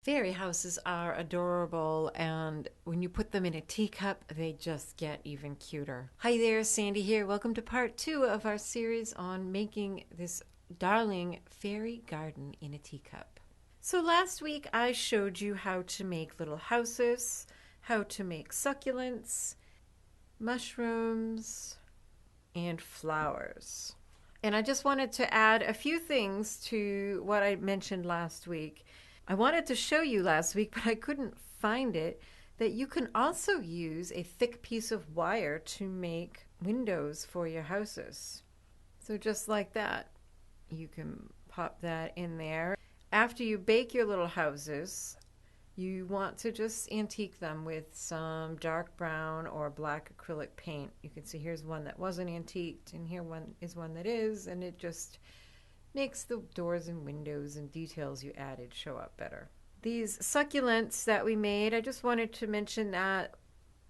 Fairy houses are adorable, and when you put them in a teacup, they just get even cuter. Hi there, Sandy here. Welcome to part 2 of our series on making this darling fairy garden in a teacup. So last week I showed you how to make little houses, how to make succulents, mushrooms, and flowers. And I just wanted to add a few things to what I mentioned last week. I wanted to show you last week, but I couldn't find it, that you can also use a thick piece of wire to make windows for your houses. So just like that, you can pop that in there. After you bake your little houses, you want to just antique them with some dark brown or black acrylic paint. You can see here's one that wasn't antiqued, and here one is one that is, and it just makes the doors and windows and details you added show up better. These succulents that we made, I just wanted to mention that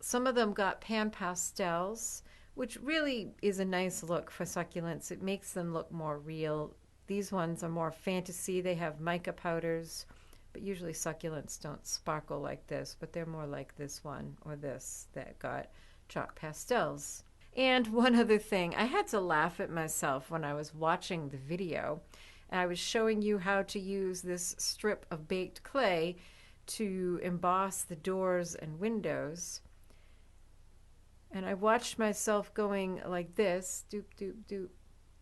some of them got pan pastels, which really is a nice look for succulents. It makes them look more real. These ones are more fantasy. They have mica powders, but usually succulents don't sparkle like this, but they're more like this one or this that got chalk pastels. And one other thing, I had to laugh at myself when I was watching the video. I was showing you how to use this strip of baked clay to emboss the doors and windows. And I watched myself going like this, doop, doop, doop,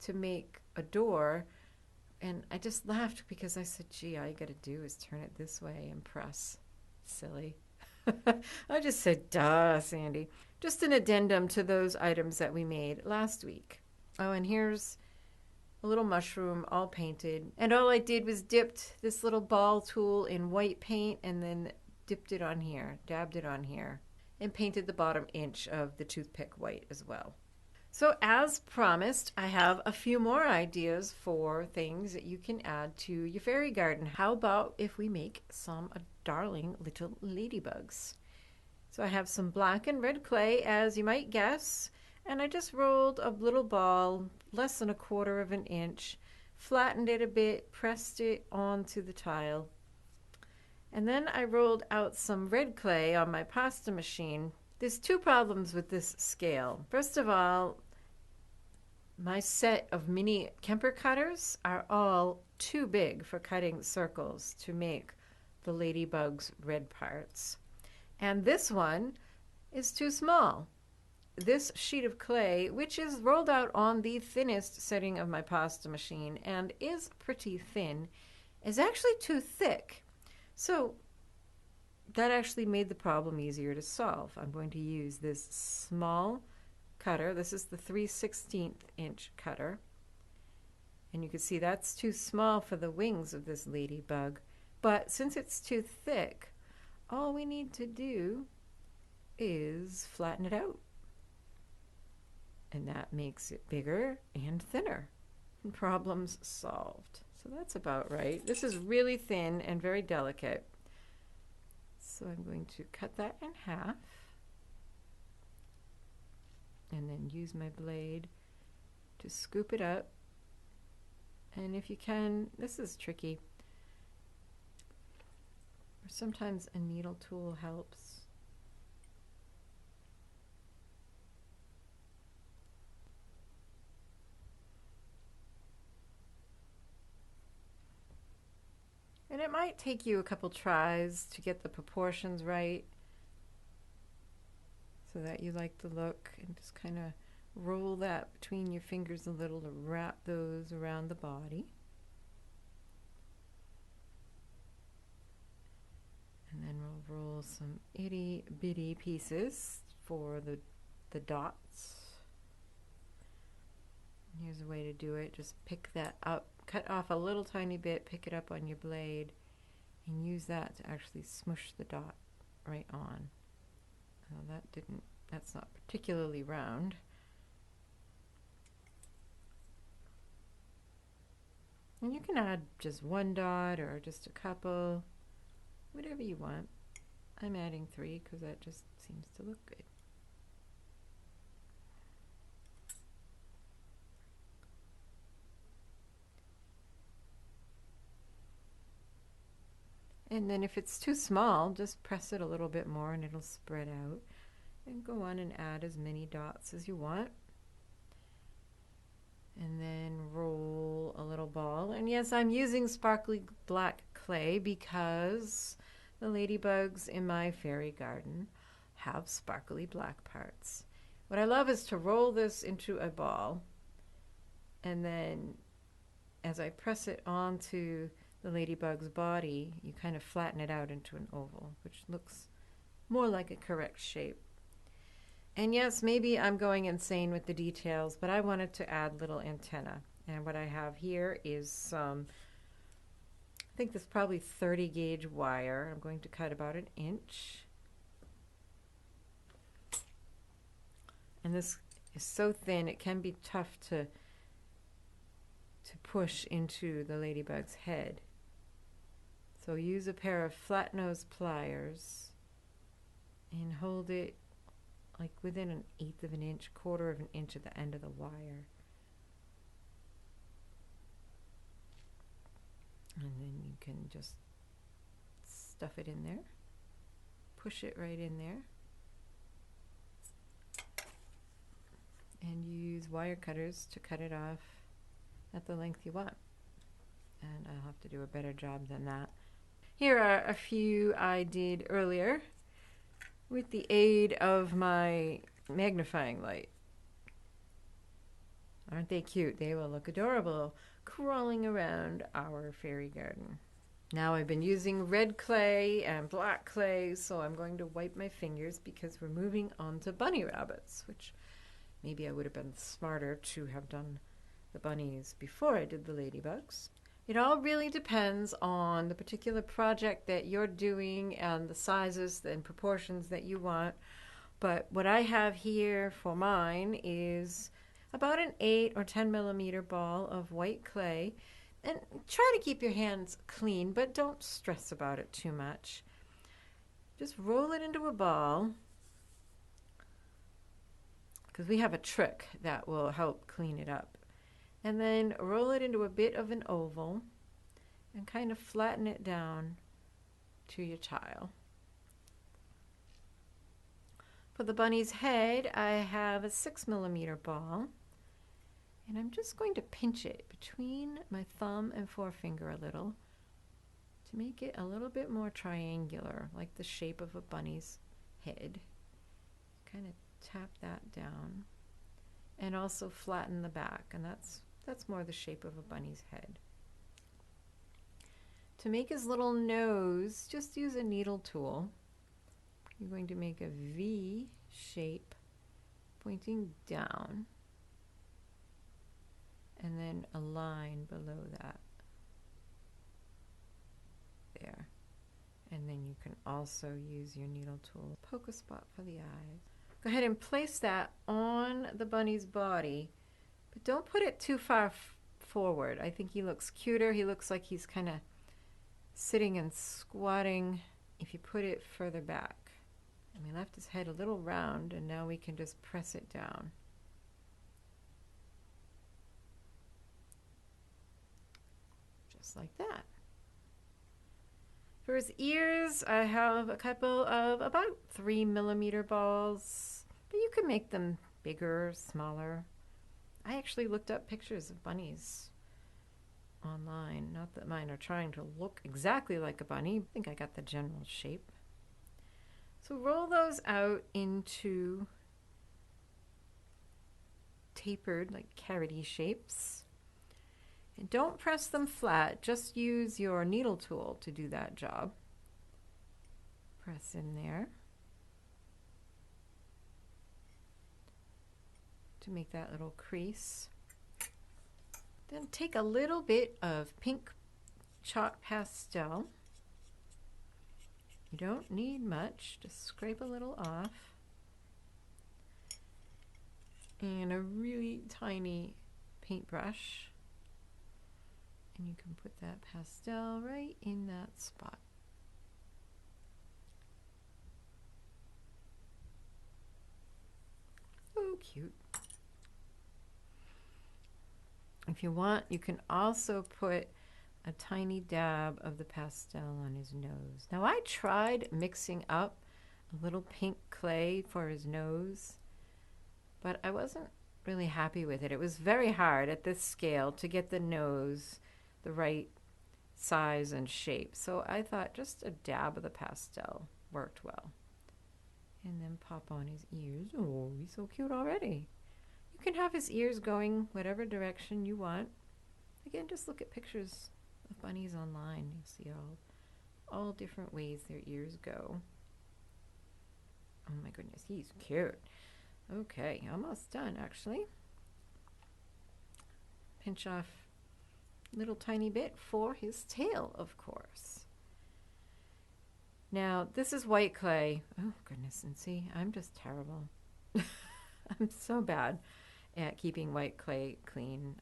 to make a door. And I just laughed because I said, gee, all you got to do is turn it this way and press. Silly. I just said, duh, Sandy. Just an addendum to those items that we made last week. Oh, and here's a little mushroom all painted. And all I did was dipped this little ball tool in white paint and then dipped it on here, dabbed it on here, and painted the bottom inch of the toothpick white as well. So as promised, I have a few more ideas for things that you can add to your fairy garden. How about if we make some darling little ladybugs? So I have some black and red clay, as you might guess, and I just rolled a little ball, less than 1/4 of an inch, flattened it a bit, pressed it onto the tile, and then I rolled out some red clay on my pasta machine. There's two problems with this scale. First of all, my set of mini Kemper cutters are all too big for cutting circles to make the ladybug's red parts. And this one is too small. This sheet of clay, which is rolled out on the thinnest setting of my pasta machine and is pretty thin, is actually too thick. So that actually made the problem easier to solve. I'm going to use this small cutter. This is the 3/16 inch cutter. And you can see that's too small for the wings of this ladybug. But since it's too thick, all we need to do is flatten it out. And that makes it bigger and thinner. And problems solved. So that's about right. This is really thin and very delicate. So I'm going to cut that in half and then use my blade to scoop it up. And if you can, this is tricky. Sometimes a needle tool helps. And it might take you a couple tries to get the proportions right so that you like the look, and just kind of roll that between your fingers a little to wrap those around the body. And then we'll roll some itty bitty pieces for the dots. And here's a way to do it. Just pick that up, cut off a little tiny bit, pick it up on your blade, and use that to actually smush the dot right on. Well, that's not particularly round. And you can add just one dot or just a couple, whatever you want. I'm adding 3 because that just seems to look good. And then if it's too small, just press it a little bit more and it'll spread out. And go on and add as many dots as you want. And then roll a little ball. And yes, I'm using sparkly black clay because the ladybugs in my fairy garden have sparkly black parts. What I love is to roll this into a ball, and then as I press it onto the ladybug's body, you kind of flatten it out into an oval, which looks more like a correct shape. And yes, maybe I'm going insane with the details, but I wanted to add little antenna. And what I have here is some, I think this is probably 30 gauge wire. I'm going to cut about 1 inch. And this is so thin, it can be tough to push into the ladybug's head. So use a pair of flat nose pliers and hold it like within 1/8 of an inch, 1/4 of an inch at the end of the wire. And then you can just stuff it in there, push it right in there, and use wire cutters to cut it off at the length you want. And I'll have to do a better job than that. Here are a few I did earlier with the aid of my magnifying light. Aren't they cute? They will look adorable crawling around our fairy garden. Now I've been using red clay and black clay, so I'm going to wipe my fingers because we're moving on to bunny rabbits, which maybe I would have been smarter to have done the bunnies before I did the ladybugs. It all really depends on the particular project that you're doing and the sizes and proportions that you want. But what I have here for mine is about an 8 or 10 millimeter ball of white clay. And try to keep your hands clean, but don't stress about it too much. Just roll it into a ball, because we have a trick that will help clean it up. And then roll it into a bit of an oval and kind of flatten it down to your tile. For the bunny's head, I have a 6 millimeter ball, and I'm just going to pinch it between my thumb and forefinger a little to make it a little bit more triangular, like the shape of a bunny's head. Kind of tap that down, and also flatten the back, and that's more the shape of a bunny's head. To make his little nose, just use a needle tool. You're going to make a V shape pointing down, and then a line below that. There. And then you can also use your needle tool. Poke a spot for the eyes. Go ahead and place that on the bunny's body, but don't put it too far forward. I think he looks cuter. He looks like he's kind of sitting and squatting if you put it further back. And we left his head a little round, and now we can just press it down. Just like that. For his ears, I have a couple of about 3 millimeter balls, but you can make them bigger, smaller. I actually looked up pictures of bunnies online. Not that mine are trying to look exactly like a bunny. I think I got the general shape. So roll those out into tapered, like carroty shapes. And don't press them flat, just use your needle tool to do that job. Press in there to make that little crease. Then take a little bit of pink chalk pastel. You don't need much, just scrape a little off. And a really tiny paintbrush. And you can put that pastel right in that spot. Oh, cute. If you want, you can also put a tiny dab of the pastel on his nose. Now I tried mixing up a little pink clay for his nose, but I wasn't really happy with it. It was very hard at this scale to get the nose the right size and shape. So I thought just a dab of the pastel worked well. And then pop on his ears. Oh, he's so cute already. You can have his ears going whatever direction you want. Again, just look at pictures of bunnies online. You'll see all different ways their ears go. Oh my goodness, he's cute. Okay, almost done actually. Pinch off a little tiny bit for his tail, of course. Now, this is white clay. Oh goodness, and see, I'm just terrible. I'm so bad at keeping white clay clean.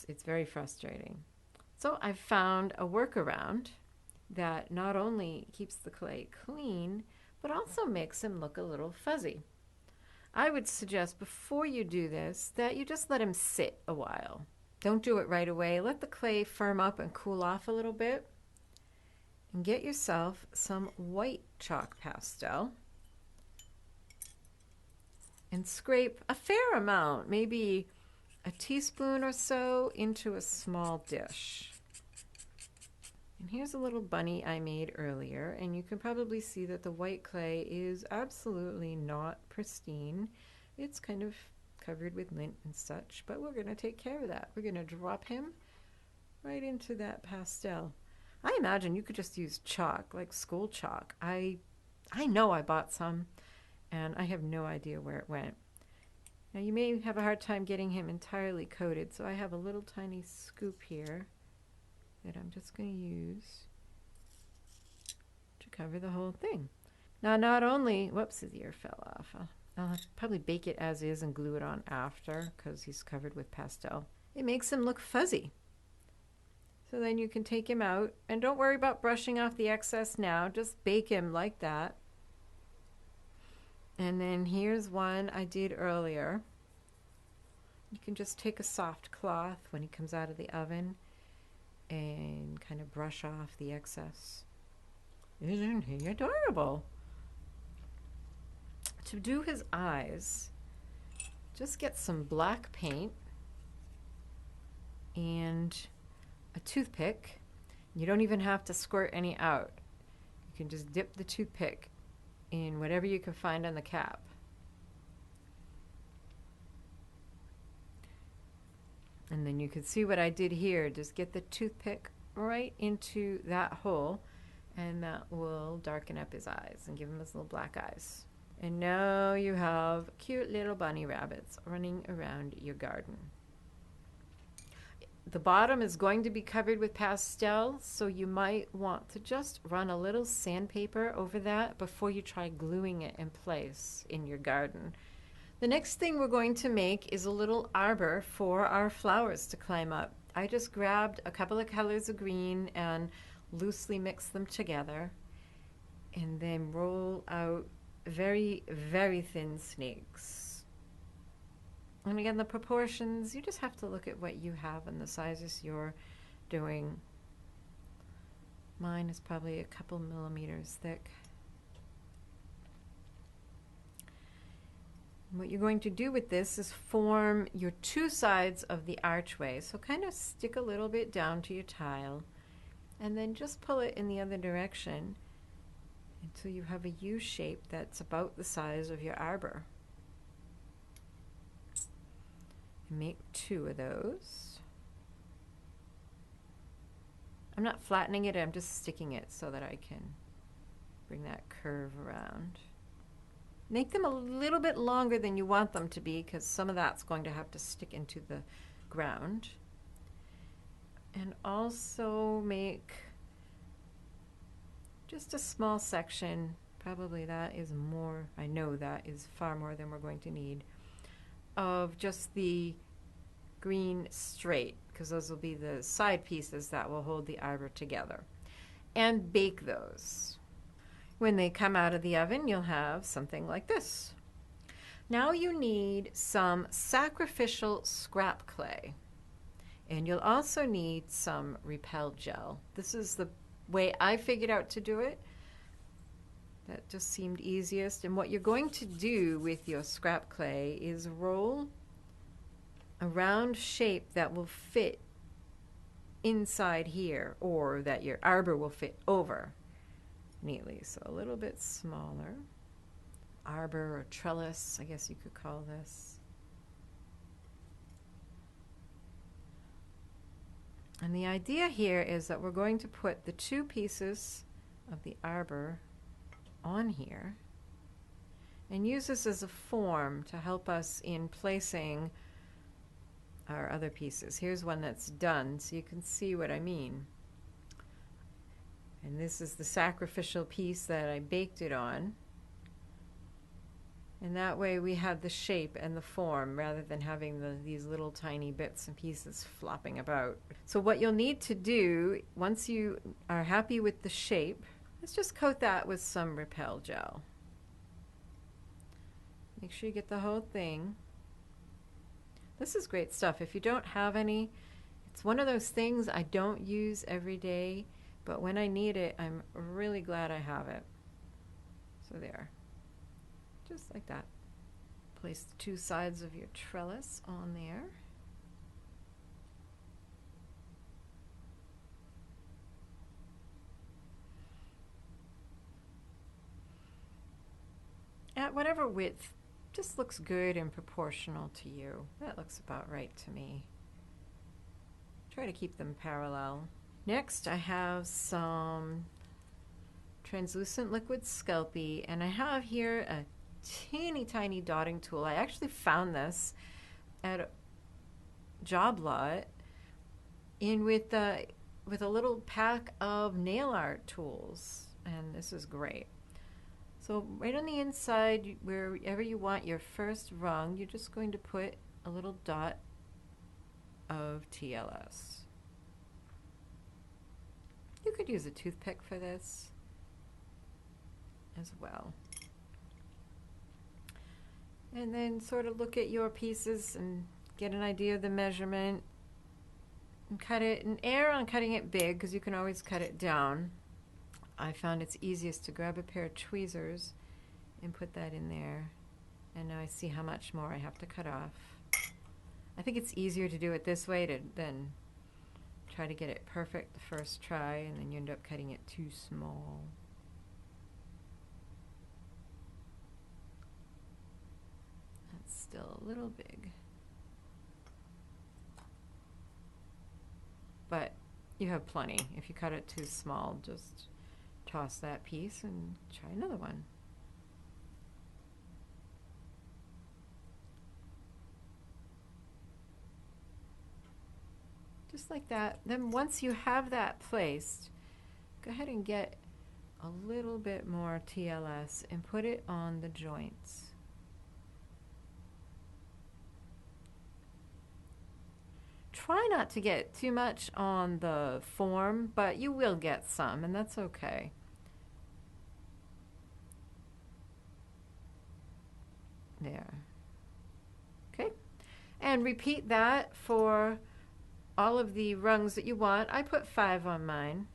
It's very frustrating. So I've found a workaround that not only keeps the clay clean, but also makes him look a little fuzzy. I would suggest before you do this that you just let him sit a while. Don't do it right away. Let the clay firm up and cool off a little bit. And get yourself some white chalk pastel. And scrape a fair amount, maybe a teaspoon or so, into a small dish. And here's a little bunny I made earlier, and you can probably see that the white clay is absolutely not pristine. It's kind of covered with lint and such, but we're going to take care of that. We're going to drop him right into that pastel. I imagine you could just use chalk, like school chalk. I know I bought some, and I have no idea where it went. Now you may have a hard time getting him entirely coated, so I have a little tiny scoop here that I'm just going to use to cover the whole thing. Now not only, whoops, his ear fell off. I'll probably bake it as is and glue it on after because he's covered with pastel. It makes him look fuzzy. So then you can take him out, and don't worry about brushing off the excess now, just bake him like that. And then here's one I did earlier. You can just take a soft cloth when he comes out of the oven and kind of brush off the excess. Isn't he adorable? To do his eyes, just get some black paint and a toothpick. You don't even have to squirt any out. You can just dip the toothpick in whatever you can find on the cap. And then you can see what I did here. Just get the toothpick right into that hole, and that will darken up his eyes and give him his little black eyes. And now you have cute little bunny rabbits running around your garden. The bottom is going to be covered with pastel, so you might want to just run a little sandpaper over that before you try gluing it in place in your garden. The next thing we're going to make is a little arbor for our flowers to climb up. I just grabbed a couple of colors of green and loosely mixed them together, and then roll out very, very thin snakes. And again, the proportions, you just have to look at what you have and the sizes you're doing. Mine is probably a couple millimeters thick. And what you're going to do with this is form your two sides of the archway. So kind of stick a little bit down to your tile, and then just pull it in the other direction until you have a U shape that's about the size of your arbor. Make two of those. I'm not flattening it, I'm just sticking it so that I can bring that curve around. Make them a little bit longer than you want them to be, because some of that's going to have to stick into the ground. And also make just a small section. Probably that is more, I know that is far more than we're going to need, of just the green straight, because those will be the side pieces that will hold the arbor together. And bake those. When they come out of the oven, you'll have something like this. Now you need some sacrificial scrap clay. And you'll also need some repel gel. This is the way I figured out to do it. That just seemed easiest. And what you're going to do with your scrap clay is roll a round shape that will fit inside here, or that your arbor will fit over neatly. So a little bit smaller. Arbor or trellis, I guess you could call this. And the idea here is that we're going to put the two pieces of the arbor on here and use this as a form to help us in placing our other pieces. Here's one that's done, so you can see what I mean. And this is the sacrificial piece that I baked it on. And that way we have the shape and the form rather than having these little tiny bits and pieces flopping about. So what you'll need to do, once you are happy with the shape, let's just coat that with some repel gel. Make sure you get the whole thing. This is great stuff. If you don't have any, it's one of those things I don't use every day, but when I need it, I'm really glad I have it. So there. Just like that. Place the two sides of your trellis on there. At whatever width just looks good and proportional to you. That looks about right to me. Try to keep them parallel. Next, I have some translucent liquid Sculpey, and I have here a teeny tiny dotting tool. I actually found this at a job lot with a little pack of nail art tools, and this is great. So right on the inside, wherever you want your first rung, you're just going to put a little dot of TLS. You could use a toothpick for this as well. And then sort of look at your pieces and get an idea of the measurement. And cut it, and err on cutting it big because you can always cut it down. I found it's easiest to grab a pair of tweezers and put that in there. And now I see how much more I have to cut off. I think it's easier to do it this way than try to get it perfect the first try, and then you end up cutting it too small. That's still a little big. But you have plenty. If you cut it too small, just toss that piece and try another one. Just like that. Then once you have that placed, go ahead and get a little bit more TLS and put it on the joints. Try not to get too much on the form, but you will get some, and that's okay. There. Okay. And repeat that for all of the rungs that you want. I put 5 on mine.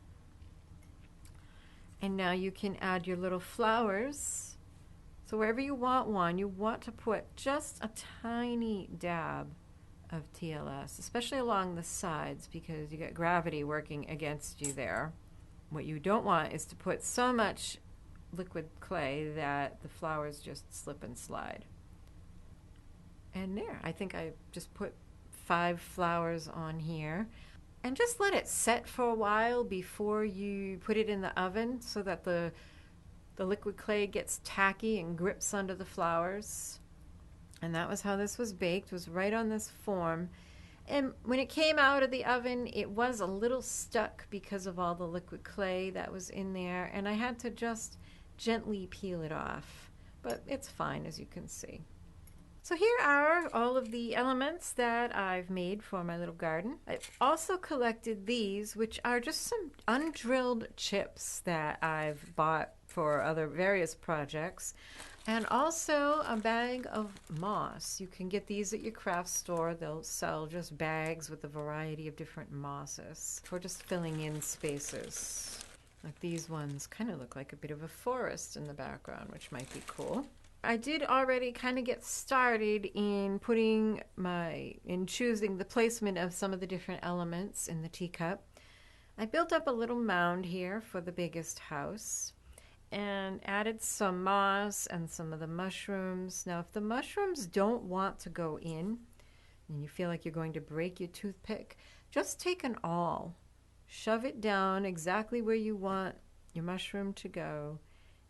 And now you can add your little flowers. So wherever you want one, you want to put just a tiny dab of TLS, especially along the sides, because you get gravity working against you there. What you don't want is to put so much liquid clay that the flowers just slip and slide. And there, I think I just put 5 flowers on here. And just let it set for a while before you put it in the oven so that the liquid clay gets tacky and grips onto the flowers. And that was how this was baked, was right on this form. And when it came out of the oven, it was a little stuck because of all the liquid clay that was in there. And I had to just gently peel it off. But it's fine, as you can see. So here are all of the elements that I've made for my little garden. I've also collected these, which are just some undrilled chips that I've bought for other various projects. And also a bag of moss. You can get these at your craft store. They'll sell just bags with a variety of different mosses for just filling in spaces. Like these ones kind of look like a bit of a forest in the background, which might be cool. I did already kind of get started in choosing the placement of some of the different elements in the teacup. I built up a little mound here for the biggest house and added some moss and some of the mushrooms. Now, if the mushrooms don't want to go in and you feel like you're going to break your toothpick, just take an awl, shove it down exactly where you want your mushroom to go,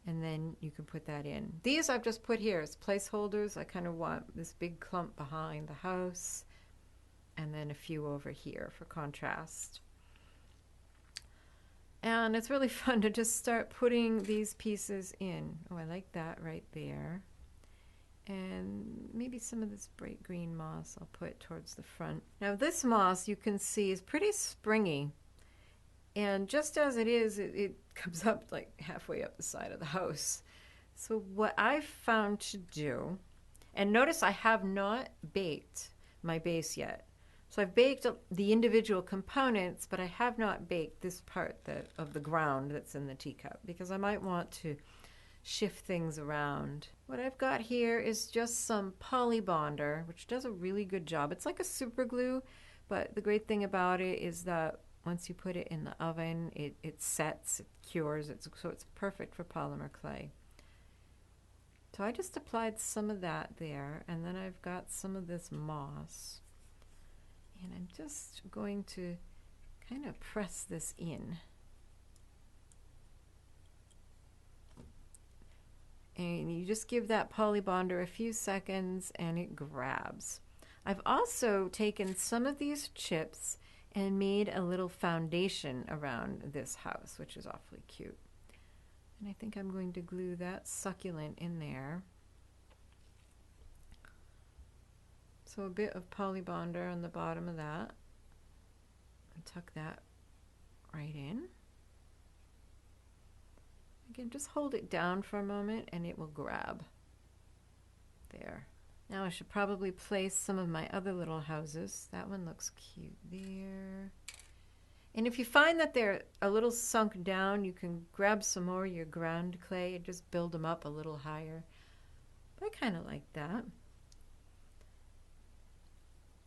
and then you can put that in. These I've just put here as placeholders. I kind of want this big clump behind the house and then a few over here for contrast. And it's really fun to just start putting these pieces in. Oh, I like that right there. And maybe some of this bright green moss I'll put towards the front. Now this moss you can see is pretty springy. And just as it is, it comes up like halfway up the side of the house. So what I've found to do, and notice I have not baked my base yet. So I've baked the individual components, but I have not baked this part of the ground that's in the teacup because I might want to shift things around. What I've got here is just some Polybonder, which does a really good job. It's like a super glue, but the great thing about it is that once you put it in the oven, it sets, it cures, so it's perfect for polymer clay. So I just applied some of that there, and then I've got some of this moss. And I'm just going to kind of press this in. And you just give that Polybonder a few seconds and it grabs. I've also taken some of these chips and made a little foundation around this house, which is awfully cute. And I think I'm going to glue that succulent in there. So a bit of Polybonder on the bottom of that. And tuck that right in. Again, just hold it down for a moment and it will grab. There. Now I should probably place some of my other little houses. That one looks cute there. And if you find that they're a little sunk down, you can grab some more of your ground clay and just build them up a little higher. But I kind of like that.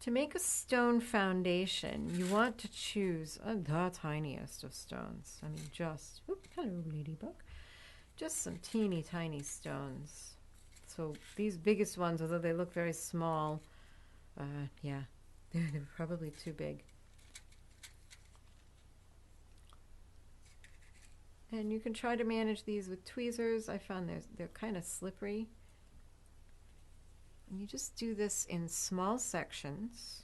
To make a stone foundation, you want to choose the tiniest of stones. I mean, just, hello, Ladybug. Just some teeny tiny stones. So these biggest ones, although they look very small, yeah, they're probably too big. And you can try to manage these with tweezers. I found they're kind of slippery. And you just do this in small sections.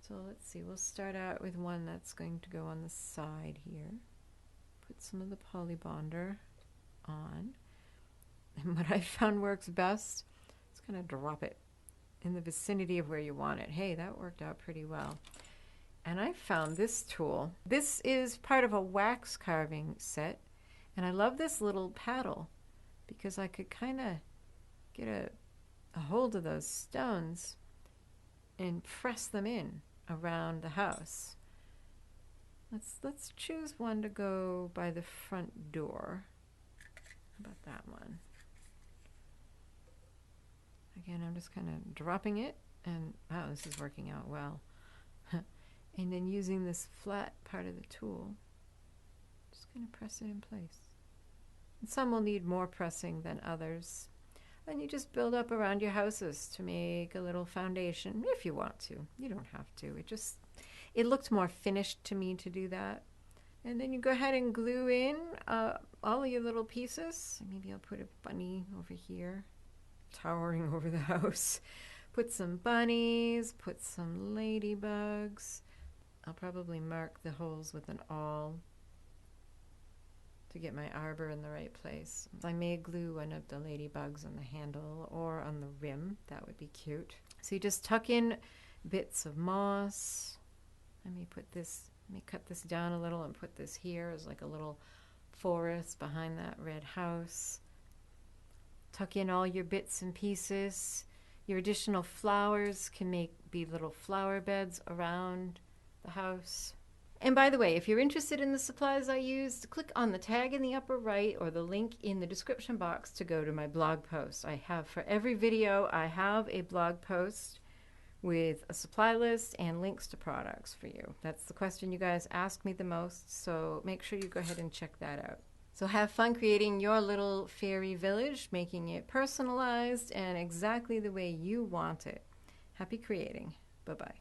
So let's see, we'll start out with one that's going to go on the side here. Put some of the Polybonder on. And what I found works best is kind of drop it in the vicinity of where you want it. Hey, that worked out pretty well. And I found this tool. This is part of a wax carving set. And I love this little paddle because I could kind of get a hold of those stones and press them in around the house. Let's choose one to go by the front door. How about that one? Again, I'm just kind of dropping it, and wow, this is working out well. And then using this flat part of the tool, just kind of press it in place. And some will need more pressing than others. And you just build up around your houses to make a little foundation, if you want to. You don't have to. It looked more finished to me to do that. And then you go ahead and glue in all of your little pieces. Maybe I'll put a bunny over here, towering over the house. Put some bunnies, put some ladybugs. I'll probably mark the holes with an awl to get my arbor in the right place. I may glue one of the ladybugs on the handle or on the rim. That would be cute. So you just tuck in bits of moss. Let me cut this down a little and put this here as like a little forest behind that red house. tuck in all your bits and pieces. Your additional flowers can be little flower beds around the house. And by the way, if you're interested in the supplies I used, click on the tag in the upper right or the link in the description box to go to my blog post. I have, for every video, I have a blog post with a supply list and links to products for you. That's the question you guys ask me the most, so make sure you go ahead and check that out. So have fun creating your little fairy village, making it personalized and exactly the way you want it. Happy creating. Bye-bye.